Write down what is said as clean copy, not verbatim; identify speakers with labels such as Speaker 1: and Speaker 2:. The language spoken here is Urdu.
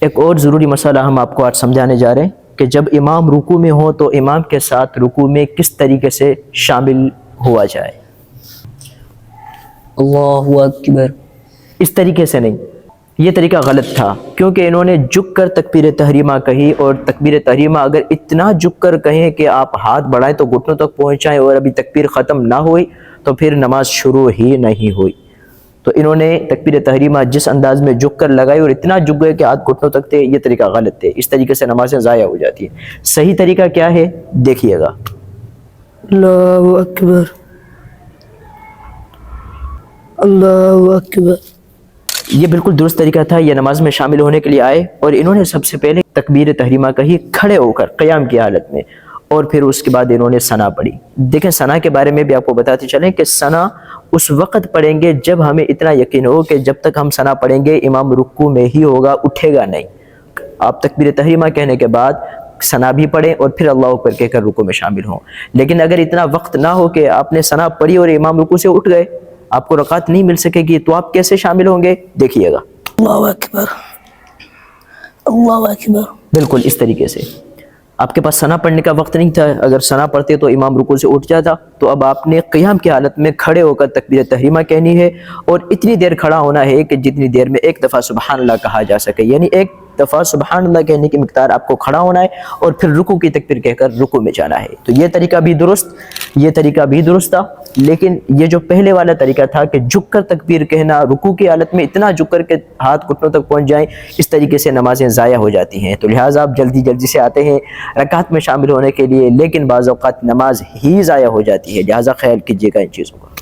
Speaker 1: ایک اور ضروری مسئلہ ہم آپ کو آج سمجھانے جا رہے ہیں کہ جب امام رکوع میں ہو تو امام کے ساتھ رکوع میں کس طریقے سے شامل ہوا جائے۔
Speaker 2: اللہ اکبر۔
Speaker 1: اس طریقے سے نہیں، یہ طریقہ غلط تھا، کیونکہ انہوں نے جھک کر تکبیر تحریمہ کہی، اور تکبیر تحریمہ اگر اتنا جھک کر کہیں کہ آپ ہاتھ بڑھائیں تو گھٹنوں تک پہنچائیں اور ابھی تکبیر ختم نہ ہوئی تو پھر نماز شروع ہی نہیں ہوئی۔ تو انہوں نے تکبیر تحریمہ جس انداز میں جھک کر لگائی اور اتنا جھک گئے کہ ہاتھ گھٹنوں تک تھے، یہ طریقہ غلط تھے، اس طریقے سے نمازیں ضائع ہو جاتی ہیں۔ صحیح طریقہ کیا ہے دیکھیے گا۔
Speaker 2: اللہ اکبر، اللہ اکبر۔
Speaker 1: یہ بالکل درست طریقہ تھا، یہ نماز میں شامل ہونے کے لیے آئے اور انہوں نے سب سے پہلے تکبیر تحریمہ کہی کھڑے ہو کر قیام کی حالت میں، اور پھر اس کے بعد انہوں نے ثنا پڑھی۔ دیکھیں ثنا کے بارے میں بھی آپ کو بتاتے چلیں کہ ثنا اس وقت پڑھیں گے جب ہمیں اتنا یقین ہو کہ جب تک ہم ثنا پڑھیں گے امام رکوع میں ہی ہوگا، اٹھے گا نہیں۔ آپ تکبیر تحریمہ کہنے کے بعد ثنا بھی پڑھیں اور پھر اللہ اکبر کہہ کر رکوع میں شامل ہوں۔ لیکن اگر اتنا وقت نہ ہو کہ آپ نے ثنا پڑھی اور امام رکوع سے اٹھ گئے، آپ کو رکعت نہیں مل سکے گی، تو آپ کیسے شامل ہوں گے دیکھیے گا۔
Speaker 2: اللہ اکبر، اللہ اکبر۔
Speaker 1: بالکل اس طریقے سے آپ کے پاس ثنا پڑھنے کا وقت نہیں تھا، اگر ثنا پڑھتے تو امام رکوع سے اٹھ جاتا، تو اب آپ نے قیام کی حالت میں کھڑے ہو کر تکبیر تحریمہ کہنی ہے، اور اتنی دیر کھڑا ہونا ہے کہ جتنی دیر میں ایک دفعہ سبحان اللہ کہا جا سکے، یعنی ایک دفعہ سبحان اللہ کہنے کی مقدار آپ کو کھڑا ہونا ہے اور پھر رکوع کی تکبیر کہہ کر رکوع میں جانا ہے۔ تو یہ طریقہ بھی درست تھا، لیکن یہ جو پہلے والا طریقہ تھا کہ جھک کر تکبیر کہنا، رکوع کی حالت میں اتنا جھک کر کے ہاتھ گھٹنوں تک پہنچ جائیں، اس طریقے سے نمازیں ضائع ہو جاتی ہیں۔ تو لہٰذا آپ جلدی سے آتے ہیں رکعت میں شامل ہونے کے لیے، لیکن بعض اوقات نماز ہی ضائع ہو جاتی ہے، لہٰذا خیال کیجیے گا ان چیزوں کا۔